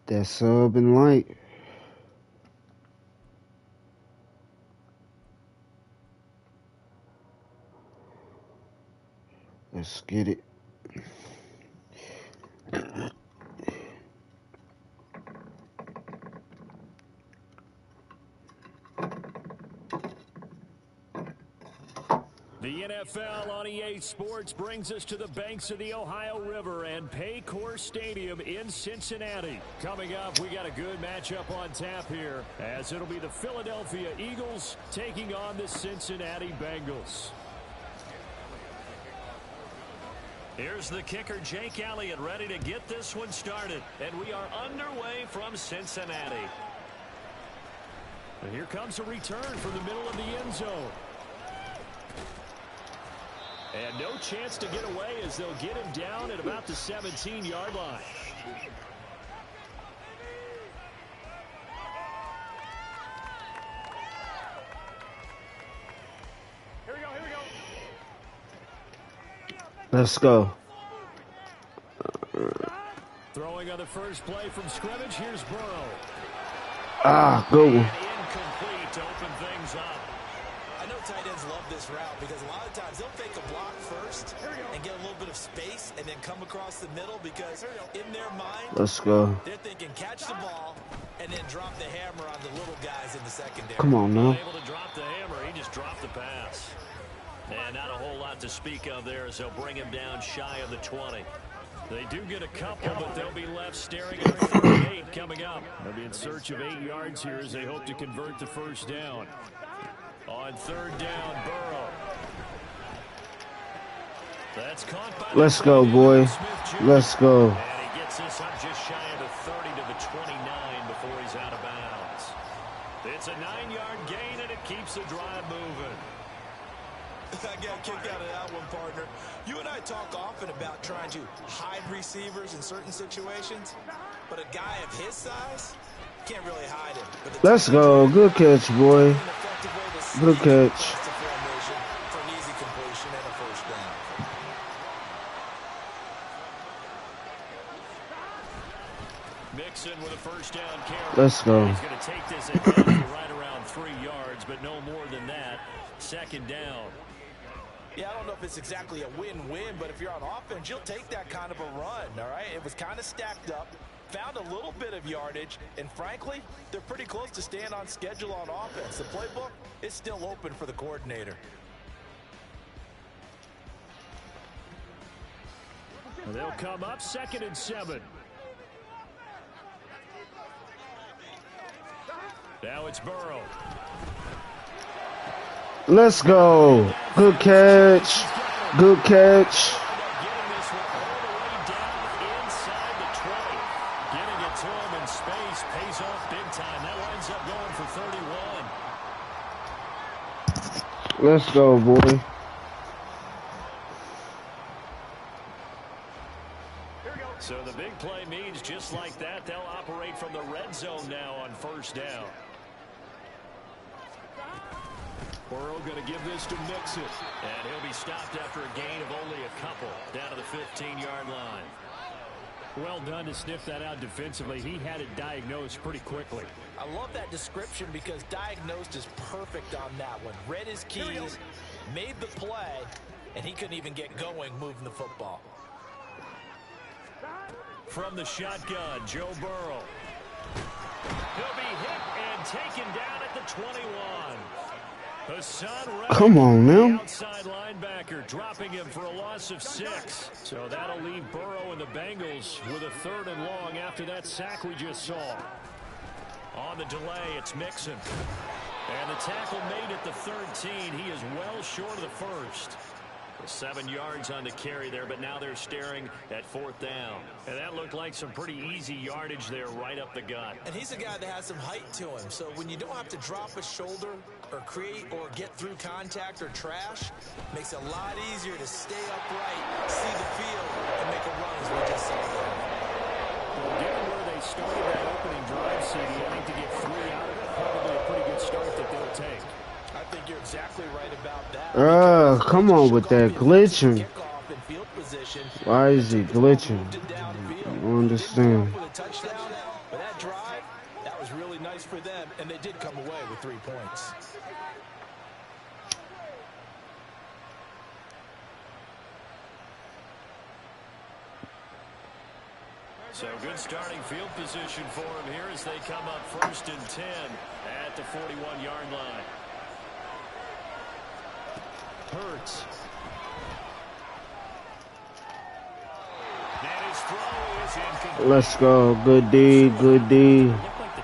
That sub and light. Let's get it. The NFL on EA Sports brings us to the banks of the Ohio River and Paycor Stadium in Cincinnati. Coming up, we got a good matchup on tap here, as it'll be the Philadelphia Eagles taking on the Cincinnati Bengals. Here's the kicker, Jake Elliott, ready to get this one started. And we are underway from Cincinnati. And here comes a return from the middle of the end zone. And no chance to get away as they'll get him down at about the 17-yard line. Here we go, here we go. Let's go. Throwing on the first play from scrimmage, here's Burrow. Ah, good one. Incomplete to open things up. I know tight ends love this route because a lot of times they'll take a block first and get a little bit of space and then come across the middle because in their mind, Let's go. they're thinking catch the ball and then drop the hammer on the little guys in the secondary. Come on now. Able to drop the hammer, he just dropped the pass. And not a whole lot to speak of there as they'll bring him down shy of the 20. They do get a couple, but they'll be left staring at 38 coming up. They'll be in search of 8 yards here as they hope to convert the first down. On third down, Burrow. That's caught by Let's go, boy. Let's go. And he gets this up just shy of the 30 to the 29 before he's out of bounds. It's a 9-yard gain, and it keeps the drive moving. I got a kick out of that one, partner. You and I talk often about trying to hide receivers in certain situations, but a guy of his size can't really hide him. Let's go. Good catch, boy. Good catch. For an easy completion and a first down. Mixon with a first down carry. Let's go. He's going to take this at right around 3 yards, but no more than that. Second down. Yeah, I don't know if it's exactly a win-win, but if you're on offense, you'll take that kind of a run, all right? It was kind of stacked up, found a little bit of yardage, and frankly, they're pretty close to staying on schedule on offense. The playbook is still open for the coordinator. They'll come up 2nd and 7. Now it's Burrow. Let's go. Good catch. Good catch. Getting this one all the way down inside the 20. Getting it to him in space pays off big time. That winds up going for 31. Let's go, boy. So the big play means just like that, they'll operate from the red zone now on first down. Burrow going to give this to Mixon. And he'll be stopped after a gain of only a couple down to the 15-yard line. Well done to sniff that out defensively. He had it diagnosed pretty quickly. I love that description because diagnosed is perfect on that one. Read his keys, made the play, and he couldn't even get going moving the football. From the shotgun, Joe Burrow. He'll be hit and taken down at the 21. Come on now. Outside linebacker dropping him for a loss of 6. So that'll leave Burrow and the Bengals with a 3rd and long after that sack we just saw. On the delay, it's Mixon. And the tackle made at the 13. He is well short of the first. 7 yards on the carry there, but now they're staring at 4th down. And that looked like some pretty easy yardage there right up the gut. And he's a guy that has some height to him, so when you don't have to drop a shoulder or create or get through contact or trash, makes it a lot easier to stay upright, see the field, and make a run as we just saw there. Well, given where they started that opening drive, CD, I think to get 3 out of it, probably a pretty good start that they'll take. I think you're exactly right about that. Come on with that glitching. Why is he glitching? I don't understand. But And they did come away with 3 points. So good starting field position for him here as they come up 1st and 10 at the 41-yard line. Hurts. And his throw is incomplete. Let's go. Good D. Good D.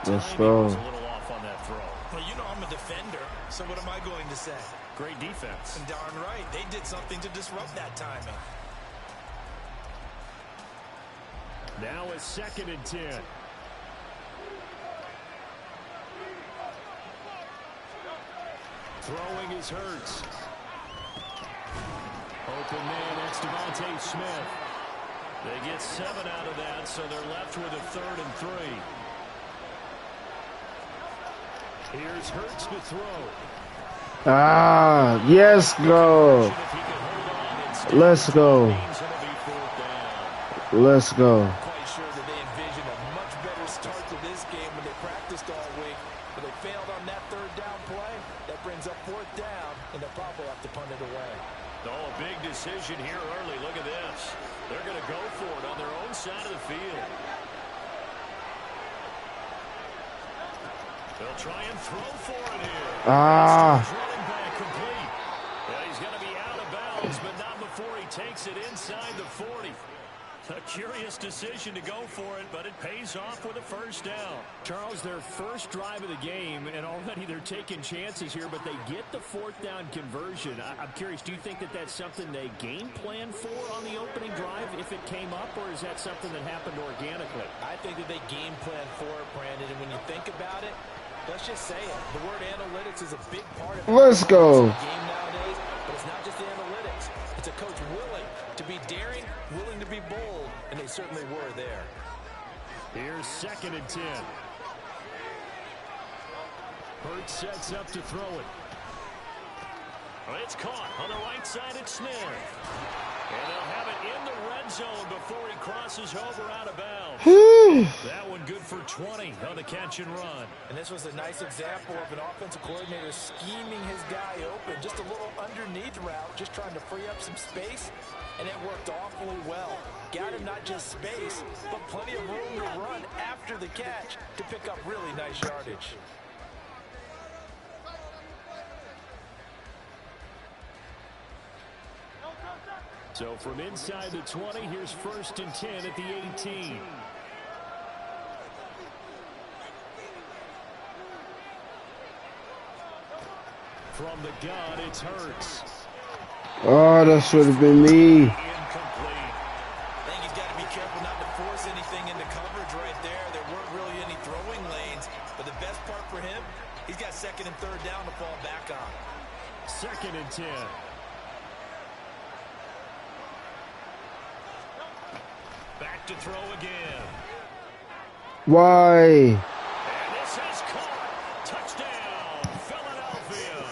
Let's go. A little off on that throw. Well, you know I'm a defender, so what am I going to say? Great defense. And darn right, they did something to disrupt that timing. Now a 2nd and 10. Throwing is Hurts. Open man, that's Devontae Smith. They get 7 out of that, so they're left with a 3rd and 3. Here's Hurts to throw. Ah, yes, go. Let's go. Let's go. I'm quite sure that they envisioned a much better start to this game when they practiced all week, but they failed on that 3rd down play. That brings up 4th down, and they'll probably have to punt it away. Oh, a big decision here early. Look at this. They're going to go for it on their own side of the field. They'll try and throw for it here. Running back complete. Yeah, he's going to be out of bounds, but not before he takes it inside the 40. A curious decision to go for it, but it pays off with a 1st down. Charles, their first drive of the game, and already they're taking chances here, but they get the 4th down conversion. I'm curious, do you think that that's something they game plan for on the opening drive if it came up, or is that something that happened organically? I think that they game plan for it, Brandon, and when you think about it, let's just say it. The word analytics is a big part of Let's go. the game nowadays, but it's not just the analytics. It's a coach willing to be daring, willing to be bold, and they certainly were there. Here's 2nd and 10. Hurts sets up to throw it. It's caught on the right side at Smith. And they'll have it in the red zone before he crosses over out of bounds. That one good for 20 on the catch and run. And this was a nice example of an offensive coordinator scheming his guy open. Just a little underneath route, just trying to free up some space. And it worked awfully well. Got him not just space, but plenty of room to run after the catch to pick up really nice yardage. So from inside the 20, here's 1st and 10 at the 18. From the gun, it's Hurts. Oh, that should have been me. I think he's got to be careful not to force anything into coverage right there. There weren't really any throwing lanes, but the best part for him, he's got 2nd and 3rd down to fall back on. 2nd and 10. Back to throw again. Why? And this is caught. Touchdown, Philadelphia.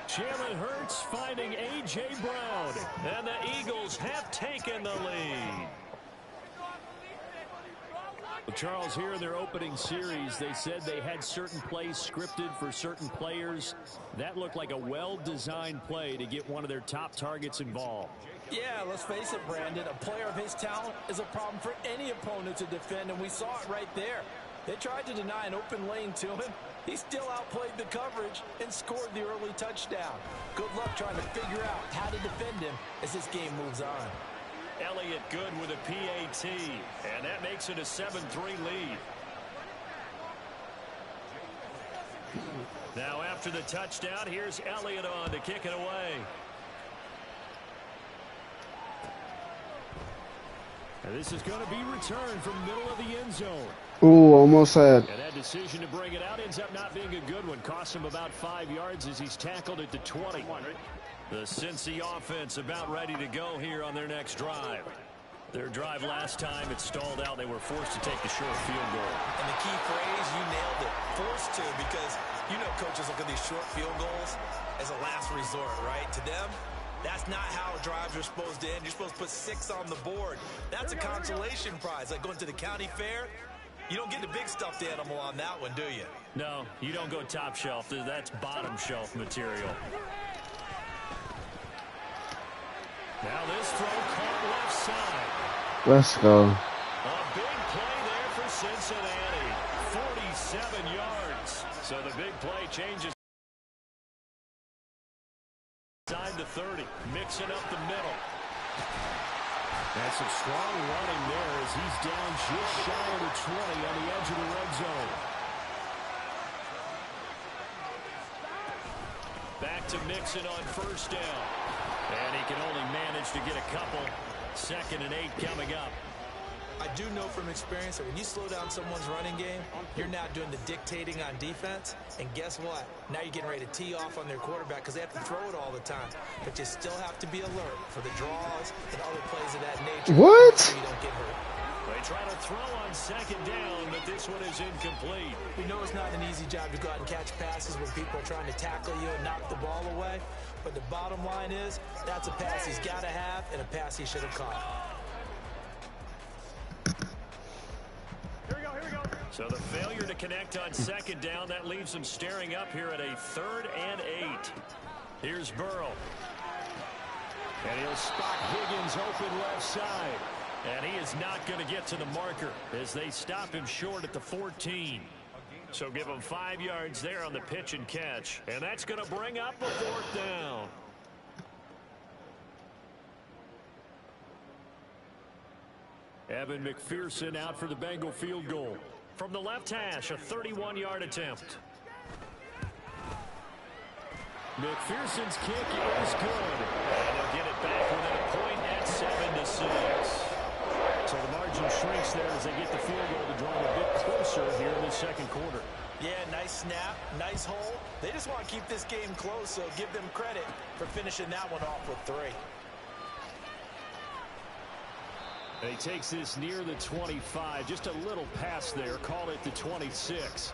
Jalen Hurts finding A.J. Brown. And the Eagles have taken the lead. Well, Charles, here in their opening series, they said they had certain plays scripted for certain players. That looked like a well-designed play to get one of their top targets involved. Yeah, let's face it, Brandon. A player of his talent is a problem for any opponent to defend, and we saw it right there. They tried to deny an open lane to him. He still outplayed the coverage and scored the early touchdown. Good luck trying to figure out how to defend him as this game moves on. Elliott good with a PAT, and that makes it a 7-3 lead. Now after the touchdown, here's Elliott on to kick it away. And this is going to be returned from middle of the end zone. Ooh, almost had. And that decision to bring it out ends up not being a good one. Cost him about 5 yards as he's tackled at the 20. The Cincy offense about ready to go here on their next drive. Their drive last time, it stalled out. They were forced to take the short field goal. And the key phrase, you nailed it, forced to, because you know coaches look at these short field goals as a last resort, right? To them, that's not how drives are supposed to end. You're supposed to put 6 on the board. That's a consolation prize, like going to the county fair. You don't get the big stuffed animal on that one, do you? No, you don't go top shelf. That's bottom shelf material. Now this throw caught left side. Let's go. A big play there for Cincinnati. 47 yards. So the big play changes. Side to 30. Mixing up the middle. That's some strong running there as he's down just shy of the 20 on the edge of the red zone. Back to Mixon on first down. And he can only manage to get a couple. 2nd and 8 coming up. I do know from experience that when you slow down someone's running game, you're now doing the dictating on defense. And guess what? Now you're getting ready to tee off on their quarterback because they have to throw it all the time. But you still have to be alert for the draws and other plays of that nature. What? So you don't get hurt. They try to throw on 2nd down, but this one is incomplete. We know it's not an easy job to go out and catch passes when people are trying to tackle you and knock the ball away. But the bottom line is, that's a pass he's got to have and a pass he should have caught. Here we go. So the failure to connect on 2nd down, that leaves him staring up here at a 3rd and 8. Here's Burrow. And he'll spot Higgins open left side. And he is not going to get to the marker as they stop him short at the 14. So give him 5 yards there on the pitch and catch. And that's going to bring up a 4th down. Evan McPherson out for the Bengal field goal. From the left hash, a 31-yard attempt. McPherson's kick is good. And they'll get it back within a point at 7-6. So the margin shrinks there as they get the field goal to draw them a bit closer here in the 2nd quarter. Yeah, nice snap, nice hole. They just want to keep this game close, so give them credit for finishing that one off with 3. And he takes this near the 25, just a little past there, call it the 26.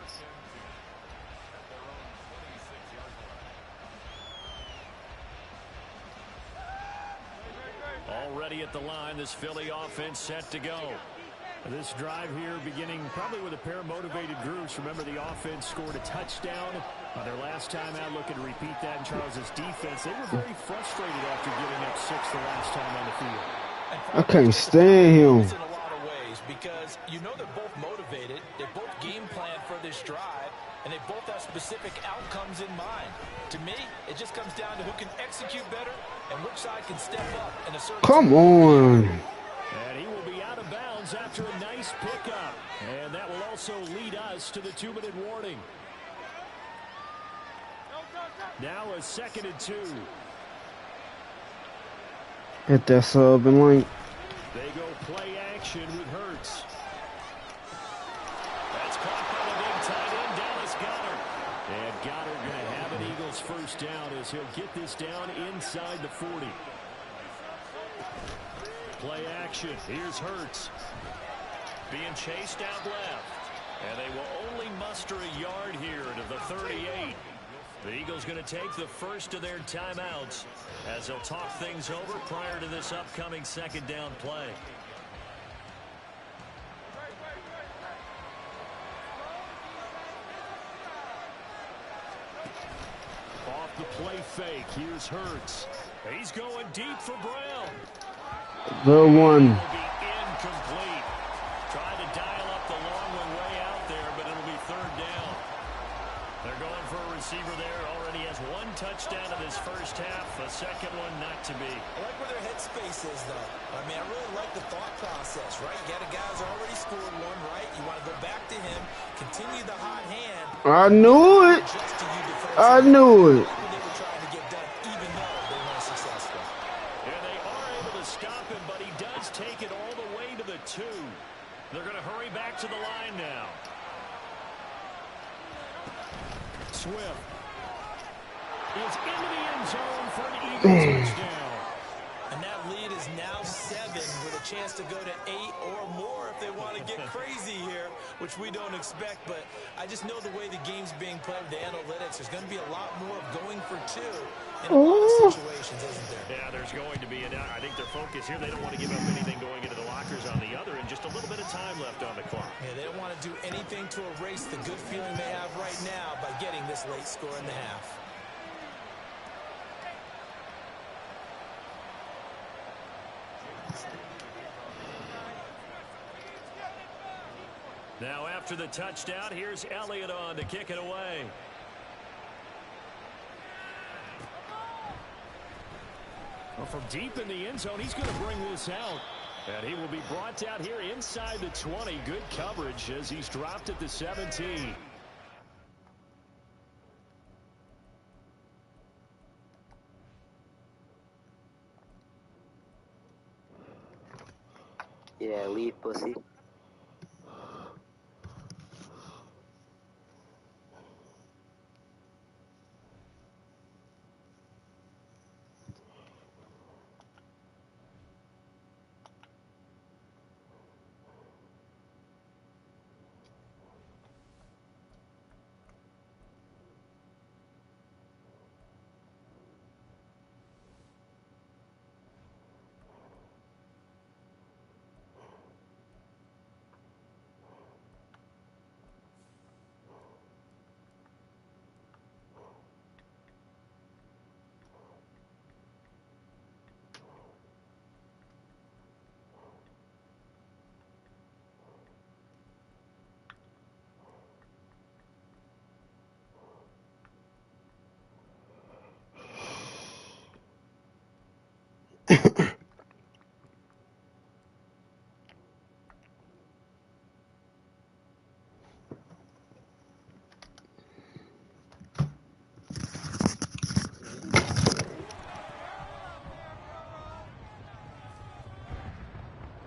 Already at the line, this Philly offense set to go. This drive here beginning probably with a pair of motivated groups. Remember, the offense scored a touchdown on their last time out. Looking to repeat that in Charles's defense. They were very frustrated after giving up 6 the last time on the field. I can't stand him. In a lot of ways, because you know they're both motivated, they both game plan for this drive, and they both have specific outcomes in mind. To me, it just comes down to who can execute better and which side can step up in a certain. Come on. And he will be out of bounds after a nice pickup. And that will also lead us to the 2-minute warning. Now a 2nd and 2. Hit that sub and link. They go play action with Hurts. That's caught by the big tight end, Dallas Goedert. And Goedert going to have an Eagles first down as he'll get this down inside the 40. Play action. Here's Hurts. Being chased out left. And they will only muster a yard here to the 38. The Eagles going to take the first of their timeouts as they'll talk things over prior to this upcoming 2nd down play. Off the play fake. Here's Hurts. He's going deep for Brown. Good one. It'll be incomplete. Tried to dial up the long one way out there, but it'll be 3rd down. They're going for a receiver there. Already has 1 touchdown in this first half. A second one not to be. I like where their headspace is, though. I mean, I really like the thought process, right? You got a guy who's already scored 1, right? You want to go back to him, continue the hot hand. I knew it. I knew it. They were trying to get done, even though they weren't successful. And they are able to stop him, but he does take it all the way to the 2. They're going to hurry back to the line now. Swift is into the end zone for an Eagles touchdown. And that lead is now 7 with a chance to go to 8 or more if they want to get crazy here, which we don't expect. But I just know the way the game's being played with the analytics, there's going to be a lot more of going for 2 in a lot of situations, isn't there? Yeah, there's going to be. And I think their focus here, they don't want to give up anything going into the lockers on the other, and just a little bit of time left on the clock. Yeah, they don't want to to do anything to erase the good feeling they have right now by getting this late score in the half. Now after the touchdown, here's Elliott on to kick it away. Well, from deep in the end zone, he's going to bring this out. And he will be brought out here inside the 20. Good coverage as he's dropped at the 17. Yeah, leave, pussy.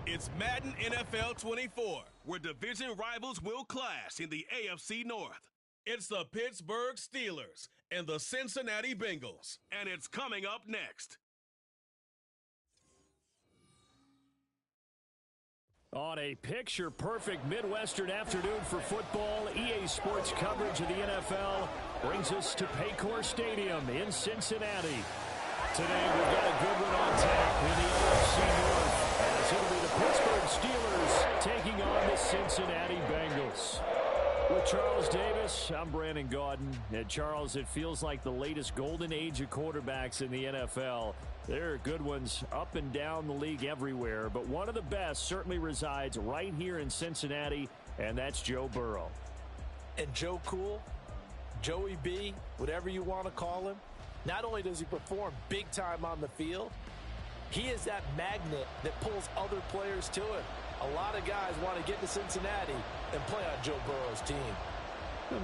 It's Madden NFL 24, where division rivals will clash in the AFC North. It's the Pittsburgh Steelers and the Cincinnati Bengals, and it's coming up next. On a picture-perfect Midwestern afternoon for football, EA Sports coverage of the NFL brings us to Paycor Stadium in Cincinnati. Today we've got a good one on tap in the AFC North. As it'll be the Pittsburgh Steelers taking on the Cincinnati Bengals. With Charles Davis, I'm Brandon Gaudin. And Charles, it feels like the latest golden age of quarterbacks in the NFL. There are good ones up and down the league everywhere, but one of the best certainly resides right here in Cincinnati, and that's Joe Burrow. And Joe Cool, Joey B, whatever you want to call him, not only does he perform big time on the field, he is that magnet that pulls other players to him. A lot of guys want to get to Cincinnati and play on Joe Burrow's team.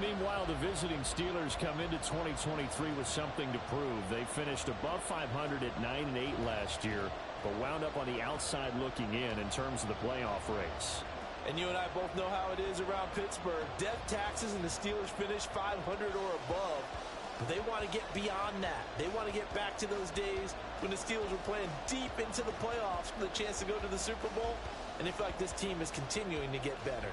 Meanwhile, the visiting Steelers come into 2023 with something to prove. They finished above 500 at 9-8 last year, but wound up on the outside looking in terms of the playoff race. And you and I both know how it is around Pittsburgh. Death taxes and the Steelers finish 500 or above. But they want to get beyond that. They want to get back to those days when the Steelers were playing deep into the playoffs for the chance to go to the Super Bowl. And they feel like this team is continuing to get better.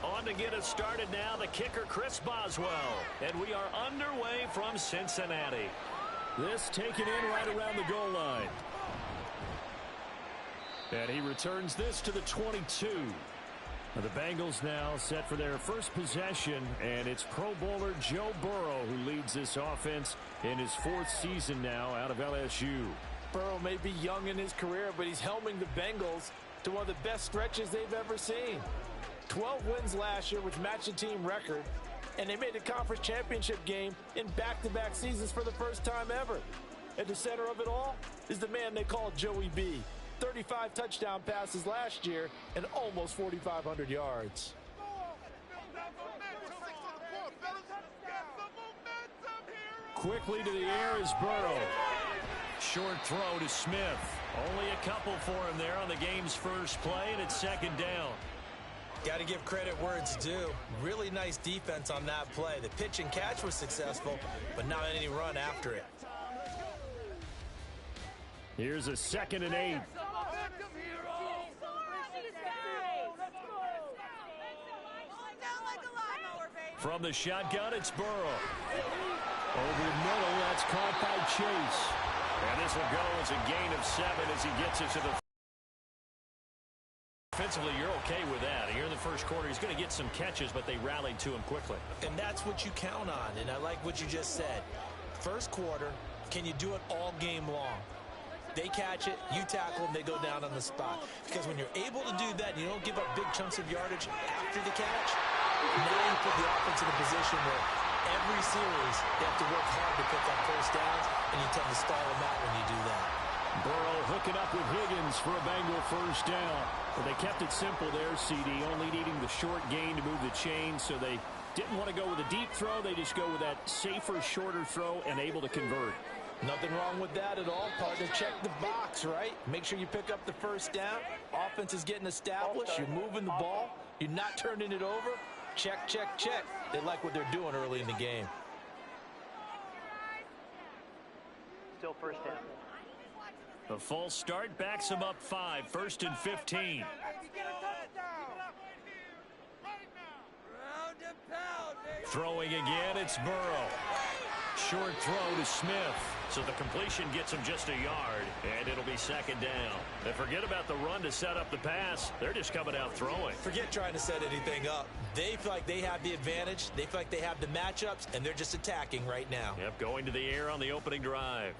On to get us started now, the kicker, Chris Boswell. And we are underway from Cincinnati. This taken in right around the goal line. And he returns this to the 22. The Bengals now set for their first possession, and it's Pro Bowler Joe Burrow who leads this offense in his fourth season now out of LSU. Burrow may be young in his career, but he's helming the Bengals to one of the best stretches they've ever seen. 12 wins last year, which matched the team record, and they made the conference championship game in back-to-back seasons for the first time ever. At the center of it all is the man they call Joey B. 35 touchdown passes last year and almost 4,500 yards. Quickly to the air is Burrow. Short throw to Smith. Only a couple for him there on the game's first play, and it's second down. Got to give credit where it's due. Really nice defense on that play. The pitch and catch was successful, but not any run after it. Here's a 2nd and 8. From the shotgun, it's Burrow. Over the middle, that's caught by Chase. And this will go as a gain of 7 as he gets it to the Offensively, you're okay with that. Here in the first quarter, he's going to get some catches, but they rallied to him quickly. And that's what you count on, and I like what you just said. First quarter, can you do it all game long? They catch it, you tackle them, they go down on the spot. Because when you're able to do that, you don't give up big chunks of yardage after the catch, now you put the offense in a position where every series they have to work hard to pick up first downs, and you tend to stall them out when you do that. Burrow hooking up with Higgins for a Bengal first down. But they kept it simple there, CD, only needing the short gain to move the chain, so they didn't want to go with a deep throw. They just go with that safer, shorter throw and able to convert. Nothing wrong with that at all. Partner, check the box, right? Make sure you pick up the first down. Offense is getting established. You're moving the ball. You're not turning it over. Check, check, check. They like what they're doing early in the game. Still first down. The false start backs him up 5, 1st and 15. Throwing again, it's Burrow. Short throw to Smith. So the completion gets him just a yard, and it'll be second down. They forget about the run to set up the pass. They're just coming out throwing. Forget trying to set anything up. They feel like they have the advantage. They feel like they have the matchups, and they're just attacking right now. Yep, going to the air on the opening drive.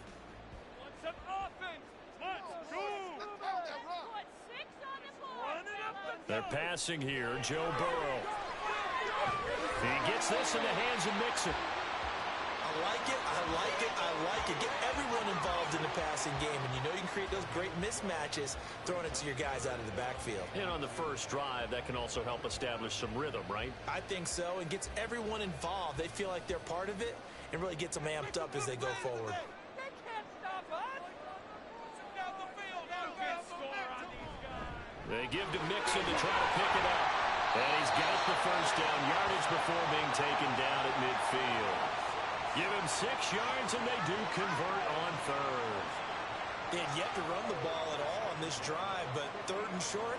They're passing here, Joe Burrow. He gets this in the hands of Mixon. I like it, I like it, I like it. Get everyone involved in the passing game, and you know you can create those great mismatches throwing it to your guys out of the backfield. And on the first drive, that can also help establish some rhythm, right? I think so, and gets everyone involved. They feel like they're part of it, and really gets them amped up as they go forward. They give to Mixon to try to pick it up. And he's got the first down, yardage before being taken down at midfield. Give him 6 yards, and they do convert on third. They had yet to run the ball at all on this drive, but third and short,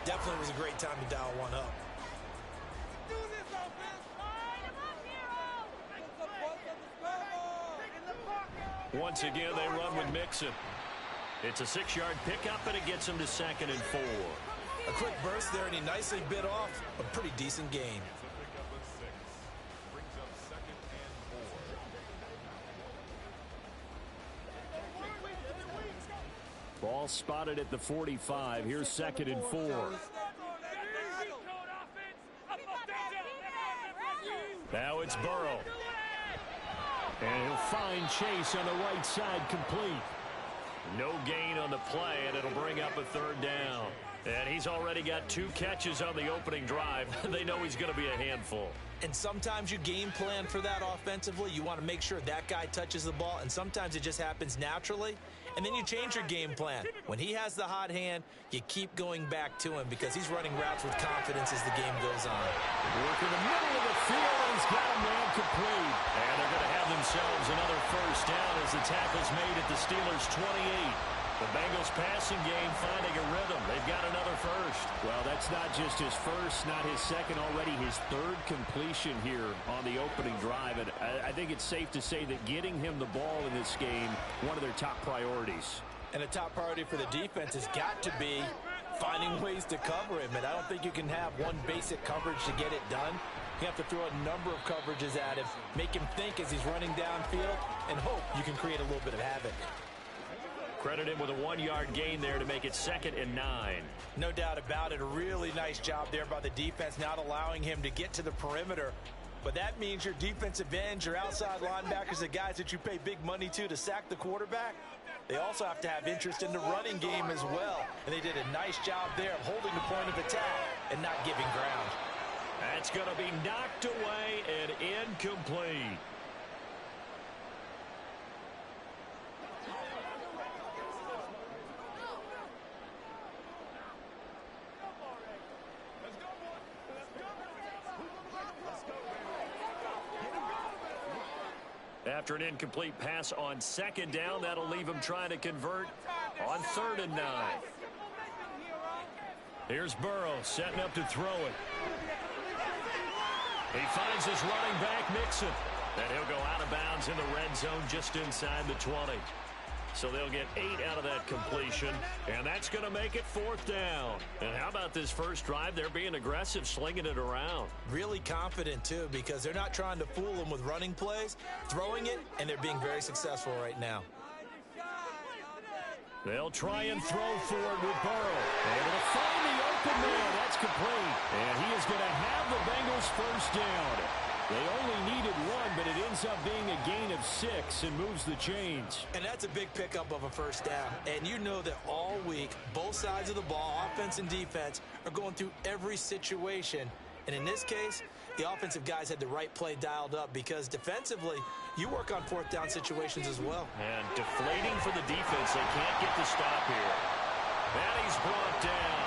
definitely was a great time to dial one up. Once again, they run with Mixon. It's a 6-yard pickup, and it gets him to 2nd and 4. A quick burst there, and he nicely bit off a pretty decent gain. Ball spotted at the 45. Here's 2nd and 4. Now it's Burrow. And he'll find Chase on the right side, complete. No gain on the play, and it'll bring up a 3rd down. And he's already got 2 catches on the opening drive. They know he's going to be a handful. And sometimes you game plan for that offensively. You want to make sure that guy touches the ball, and sometimes it just happens naturally. And then you change your game plan. When he has the hot hand, you keep going back to him because he's running routes with confidence as the game goes on. Work in the middle of the field, and he's got a man complete. And they're going to have themselves another first down as the tackle's made at the Steelers' 28. The Bengals passing game finding a rhythm. They've got another first. Well, that's not just his first, not his second, already his 3rd completion here on the opening drive. And I think it's safe to say that getting him the ball in this game, one of their top priorities. And a top priority for the defense has got to be finding ways to cover him. And I don't think you can have one basic coverage to get it done. You have to throw a number of coverages at him, make him think as he's running downfield, and hope you can create a little bit of havoc. Credit him with a 1-yard gain there to make it 2nd and 9. No doubt about it. A really nice job there by the defense, not allowing him to get to the perimeter. But that means your defensive ends, your outside linebackers, the guys that you pay big money to sack the quarterback, they also have to have interest in the running game as well. And they did a nice job there of holding the point of attack and not giving ground. That's going to be knocked away and incomplete. After an incomplete pass on 2nd down, that'll leave him trying to convert on 3rd and 9. Here's Burrow setting up to throw it. He finds his running back, Mixon. And he'll go out of bounds in the red zone just inside the 20. So they'll get 8 out of that completion, and that's going to make it 4th down. And how about this first drive? They're being aggressive, slinging it around. Really confident, too, because they're not trying to fool them with running plays, throwing it, and they're being very successful right now. They'll try and throw forward with Burrow. Able to find the open man. That's complete. And he is going to have the Bengals first down. They only needed 1, but it ends up being a gain of 6 and moves the chains. And that's a big pickup of a first down. And you know that all week, both sides of the ball, offense and defense, are going through every situation. And in this case, the offensive guys had the right play dialed up because defensively, you work on 4th down situations as well. And deflating for the defense. They can't get the stop here. And he's brought down.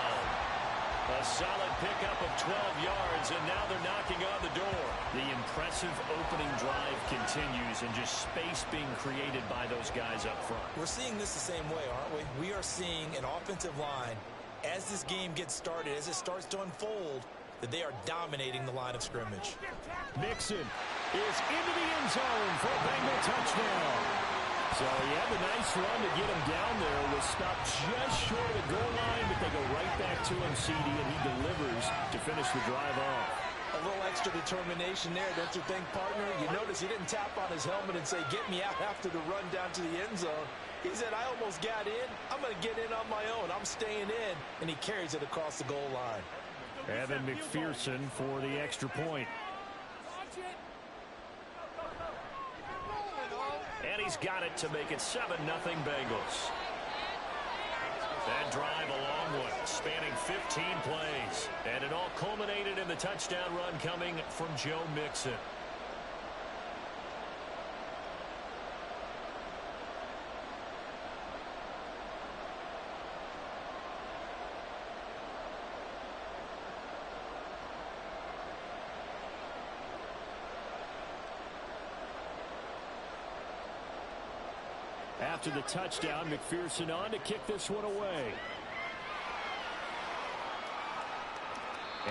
A solid pickup of 12 yards, and now they're knocking on the door. The impressive opening drive continues, and just space being created by those guys up front. We're seeing this the same way, aren't we? We are seeing an offensive line, as this game gets started, as it starts to unfold, that they are dominating the line of scrimmage. Mixon is into the end zone for a Bengal touchdown. So he had a nice run to get him down there. Was stopped just short of the goal line, but they go right back to him, CD, and he delivers to finish the drive off. A little extra determination there, don't you think, partner? You notice he didn't tap on his helmet and say, get me out after the run down to the end zone. He said, I almost got in. I'm going to get in on my own. I'm staying in. And he carries it across the goal line. Evan McPherson for the extra point. And he's got it to make it 7-0 Bengals. That drive a long one, spanning 15 plays. And it all culminated in the touchdown run coming from Joe Mixon. After the touchdown, McPherson on to kick this one away.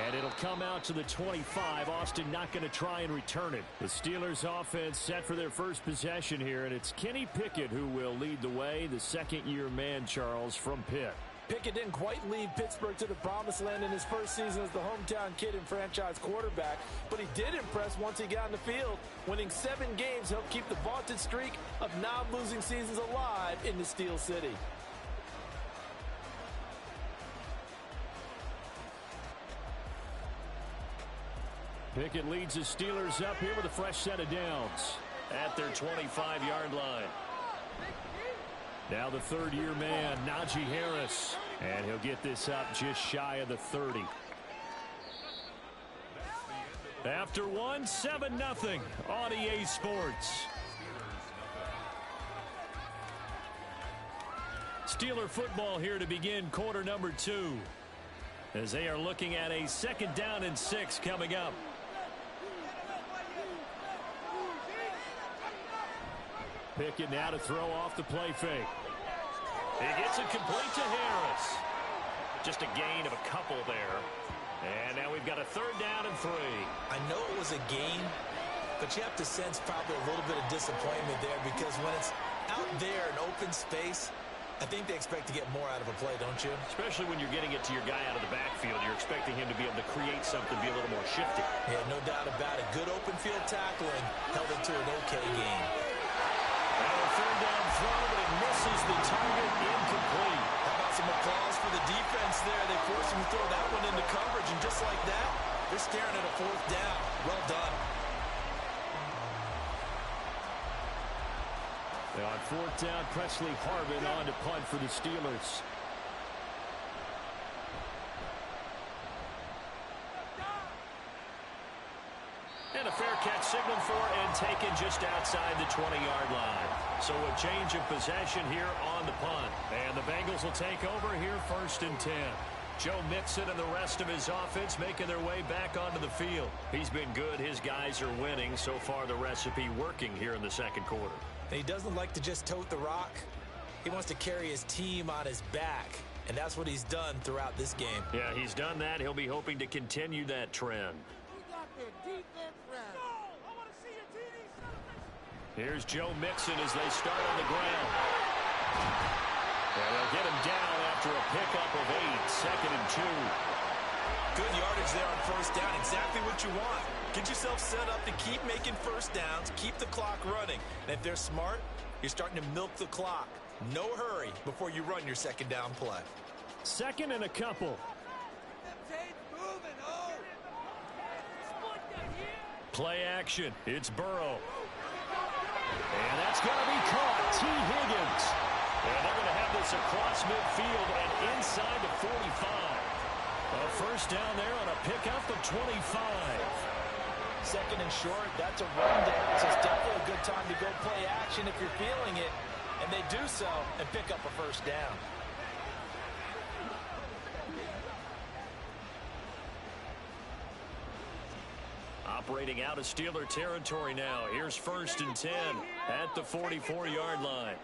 And it'll come out to the 25. Austin not going to try and return it. The Steelers offense set for their first possession here, and it's Kenny Pickett who will lead the way, the second-year man, Charles, from Pitt. Pickett didn't quite lead Pittsburgh to the promised land in his first season as the hometown kid and franchise quarterback, but he did impress once he got on the field. Winning 7 games helped keep the vaunted streak of non-losing seasons alive in the Steel City. Pickett leads the Steelers up here with a fresh set of downs at their 25-yard line. Now the third-year man, Najee Harris. And he'll get this up just shy of the 30. After one, 7-0 on EA Sports. Steeler football here to begin quarter number 2. As they are looking at a 2nd down and 6 coming up. Pickett now to throw off the play fake. He gets it complete to Harris. Just a gain of a couple there. And now we've got a 3rd down and 3. I know it was a gain, but you have to sense probably a little bit of disappointment there because when it's out there in open space, I think they expect to get more out of a play, don't you? Especially when you're getting it to your guy out of the backfield. You're expecting him to be able to create something, be a little more shifty. Yeah, no doubt about it. Good open field tackling held it to an okay game. Now a 3rd down throw, but it misses the target, incomplete. How about some applause for the defense there? They forced him to throw that one into coverage, and just like that, they're staring at a 4th down. Well done. Now on 4th down, Presley Harvin on to punt for the Steelers. And a fair catch signaled for and taken just outside the 20-yard line. So a change of possession here on the punt. And the Bengals will take over here 1st and 10. Joe Mixon and the rest of his offense making their way back onto the field. He's been good. His guys are winning. So far the recipe working here in the 2nd quarter. And he doesn't like to just tote the rock. He wants to carry his team on his back. And that's what he's done throughout this game. Yeah, he's done that. He'll be hoping to continue that trend. Here's Joe Mixon as they start on the ground. And they'll get him down after a pickup of 8, 2nd and 2. Good yardage there on first down, exactly what you want. Get yourself set up to keep making first downs, keep the clock running. And if they're smart, you're starting to milk the clock. No hurry before you run your second down play. 2nd and a couple. Play action. It's Burrow. And that's going to be caught. T. Higgins. And they're going to have this across midfield and inside the 45. A first down there on a pickup of 25. 2nd and short, that's a rundown, so it's definitely a good time to go play action if you're feeling it. And they do so and pick up a first down. Operating out of Steeler territory now. Here's 1st and 10 at the 44-yard line.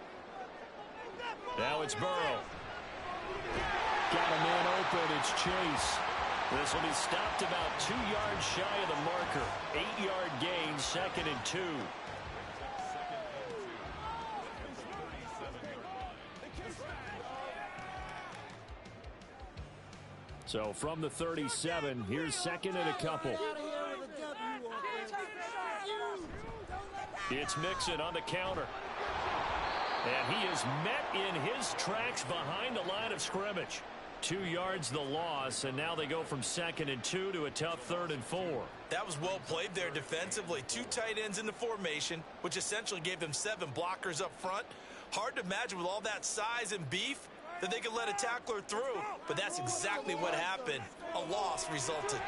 Now it's Burrow. Got a man open. It's Chase. This will be stopped about 2 yards shy of the marker. 8-yard gain, 2nd and 2. So from the 37, here's 2nd and a couple. It's Mixon on the counter. And he is met in his tracks behind the line of scrimmage. 2 yards the loss, and now they go from 2nd and 2 to a tough 3rd and 4. That was well played there defensively. 2 tight ends in the formation, which essentially gave them 7 blockers up front. Hard to imagine with all that size and beef that they could let a tackler through, but that's exactly what happened. A loss resulted.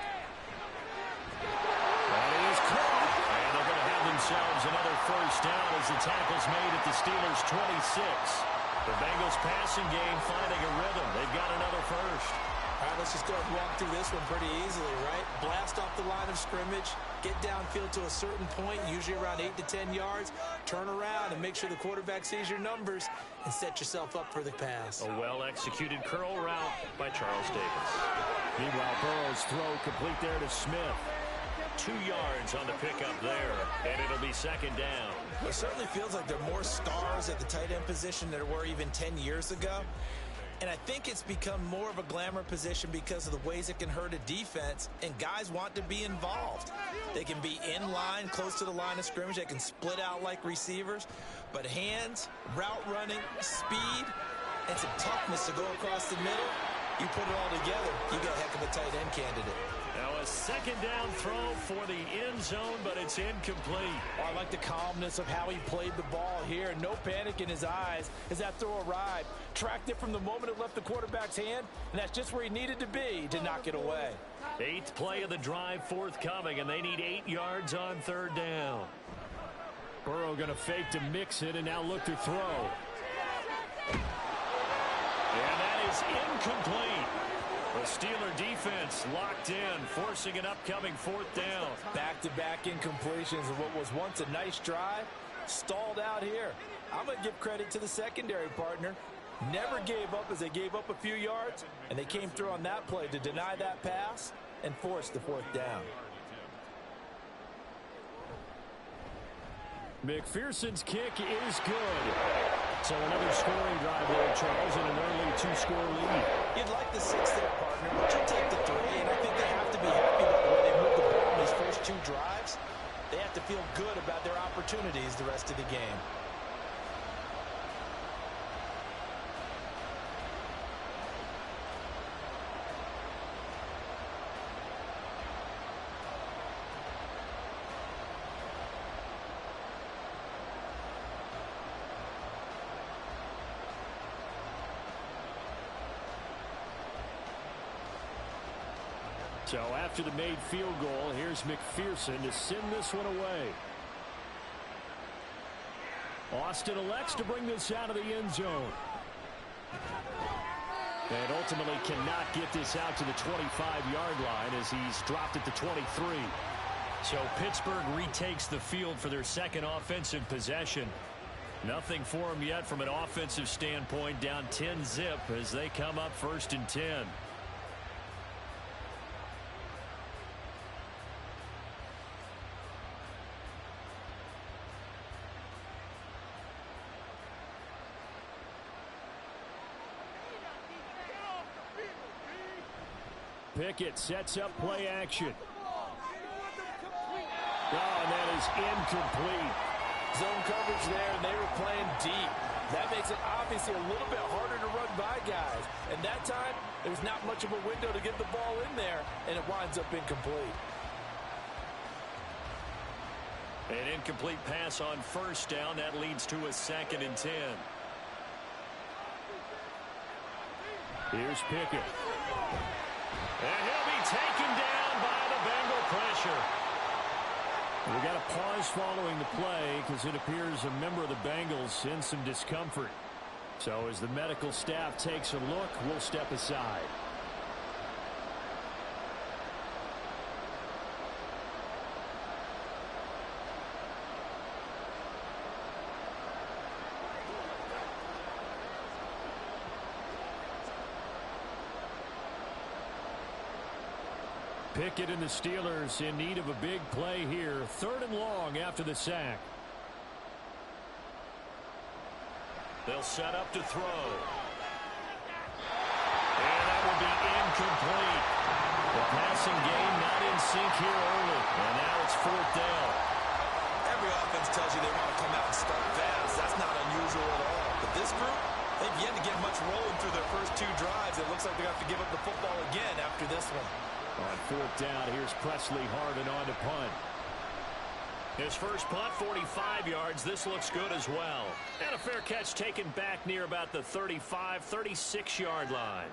And it is caught. And they're going to have themselves another first down as the tackle's made at the Steelers' 26. The Bengals passing game finding a rhythm. They've got another first. All right, let's just go ahead and walk through this one pretty easily, right? Blast off the line of scrimmage, get downfield to a certain point, usually around 8 to 10 yards, turn around and make sure the quarterback sees your numbers and set yourself up for the pass. A well-executed curl route by Charles Davis. Meanwhile, Burrow's throw complete there to Smith. 2 yards on the pickup there, and it'll be 2nd down. It certainly feels like there are more stars at the tight end position than there were even 10 years ago. And I think it's become more of a glamour position because of the ways it can hurt a defense, and guys want to be involved. They can be in line, close to the line of scrimmage. They can split out like receivers. But hands, route running, speed, and some toughness to go across the middle, you put it all together, you got a heck of a tight end candidate. Now a 2nd down throw for the end zone, but it's incomplete. Oh, I like the calmness of how he played the ball here. No panic in his eyes as that throw arrived. Tracked it from the moment it left the quarterback's hand, and that's just where he needed to be to knock it away. 8th play of the drive forthcoming, and they need 8 yards on 3rd down. Burrow going to fake to mix it and now look to throw. And that is incomplete. The Steeler defense locked in, forcing an upcoming 4th down. Back-to-back incompletions of what was once a nice drive, stalled out here. I'm going to give credit to the secondary partner. Never gave up as they gave up a few yards, and they came through on that play to deny that pass and force the 4th down. McPherson's kick is good. So another scoring drive there, Charles, and an early 2-score lead. You'd like the 6 there, partner, but you'll take the 3, and I think they have to be happy about the way they moved the ball in these first 2 drives. They have to feel good about their opportunities the rest of the game. So after the made field goal, here's McPherson to send this one away. Austin elects to bring this out of the end zone. And ultimately cannot get this out to the 25-yard line as he's dropped at the 23. So Pittsburgh retakes the field for their 2nd offensive possession. Nothing for them yet from an offensive standpoint, down 10-zip as they come up 1st and 10. Pickett sets up play action. Oh, and that is incomplete. Zone coverage there, and they were playing deep. That makes it obviously a little bit harder to run by guys. And that time, there's not much of a window to get the ball in there, and it winds up incomplete. An incomplete pass on first down. That leads to a 2nd and 10. Here's Pickett. And he'll be taken down by the Bengal pressure. We got a pause following the play because it appears a member of the Bengals in some discomfort. So as the medical staff takes a look, we'll step aside. Pickett and the Steelers in need of a big play here. 3rd and long after the sack. They'll set up to throw. And that will be incomplete. The passing game not in sync here early. And now it's 4th down. Every offense tells you they want to come out and start fast. That's not unusual at all. But this group, they've yet to get much rolling through their first 2 drives. It looks like they have to give up the football again after this one. On 4th down, here's Presley Harvin on to punt. His first punt, 45 yards. This looks good as well. And a fair catch taken back near about the 35, 36-yard line.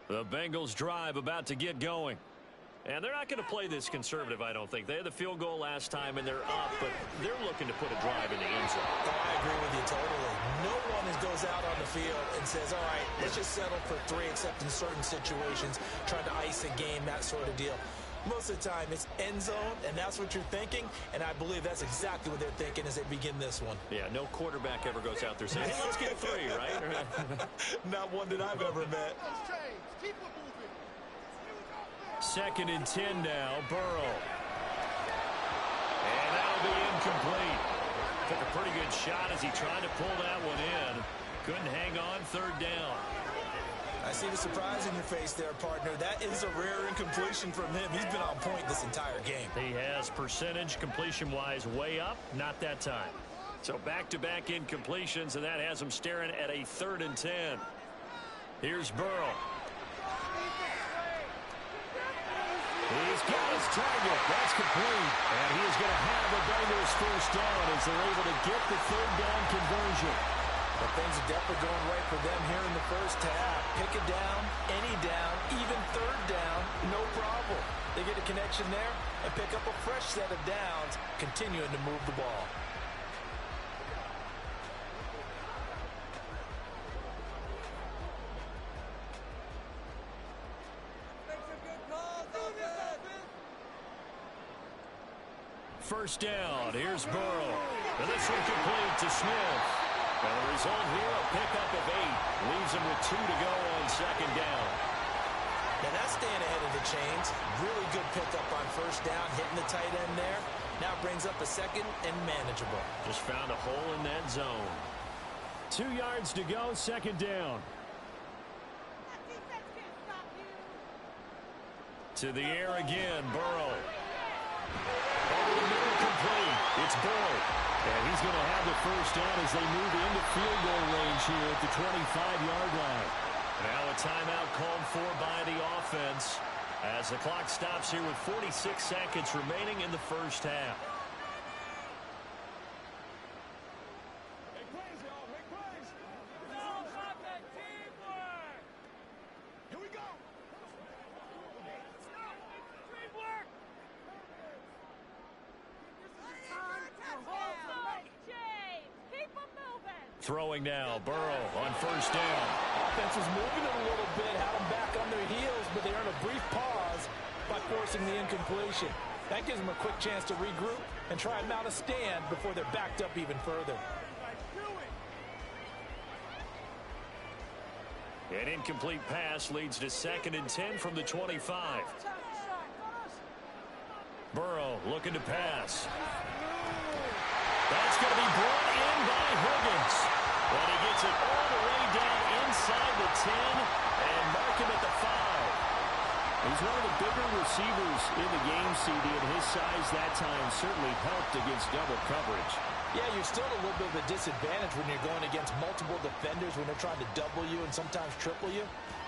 The Bengals drive about to get going. And they're not going to play this conservative, I don't think. They had the field goal last time, and they're up, but they're looking to put a drive in the end zone. Oh, I agree with you totally. No one goes out on the field and says, all right, let's just settle for 3, except in certain situations, trying to ice a game, that sort of deal. Most of the time, it's end zone, and that's what you're thinking, and I believe that's exactly what they're thinking as they begin this one. Yeah, no quarterback ever goes out there saying, hey, let's get 3, right? Not one that I've ever met. 2nd and 10 now, Burrow. And that'll be incomplete. Took a pretty good shot as he tried to pull that one in. Couldn't hang on, 3rd down. I see the surprise in your face there, partner. That is a rare incompletion from him. He's been on point this entire game. He has percentage completion-wise way up, not that time. So back-to-back incompletions, and that has him staring at a 3rd and 10. Here's Burrow. He's got his target. That's complete. And he is going to have the Bengals first down as they're able to get the 3rd down conversion. But things are definitely going right for them here in the first half. Pick it down, any down, even 3rd down, no problem. They get a connection there and pick up a fresh set of downs, continuing to move the ball. First down, here's Burrow. And this one complete to Smith. And the result here, a pickup of 8. Leaves him with 2 to go on 2nd down. Now that's staying ahead of the chains. Really good pickup on first down, hitting the tight end there. Now brings up a 2nd and manageable. Just found a hole in that zone. 2 yards to go, 2nd down. To the air again, Burrow. Complete. It's Burrow. And he's going to have the first down as they move into field goal range here at the 25-yard line. Now a timeout called for by the offense as the clock stops here with 46 seconds remaining in the first half. Throwing now, Burrow on first down. Offense was moving it a little bit, had them back on their heels, but they earned a brief pause by forcing the incompletion. That gives them a quick chance to regroup and try and mount a stand before they're backed up even further. An incomplete pass leads to 2nd and 10 from the 25. Burrow looking to pass. That's going to be brought in by Higgins. And he gets it all the way down inside the 10 and mark him at the 5. He's one of the bigger receivers in the game, CD, and his size that time certainly helped against double coverage. Yeah, you're still at a little bit of a disadvantage when you're going against multiple defenders when they're trying to double you and sometimes triple you.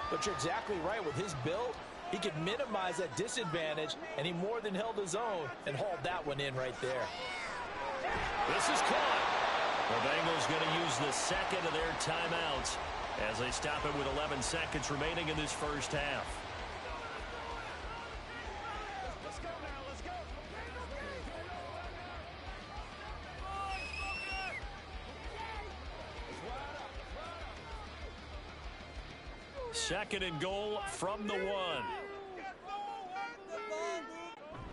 But you're exactly right. With his build, he could minimize that disadvantage, and he more than held his own and hauled that one in right there. This is caught. The Bengals going to use the second of their timeouts as they stop it with 11 seconds remaining in this first half. Let's go now. Let's go. Second and goal from the 1.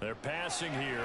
They're passing here.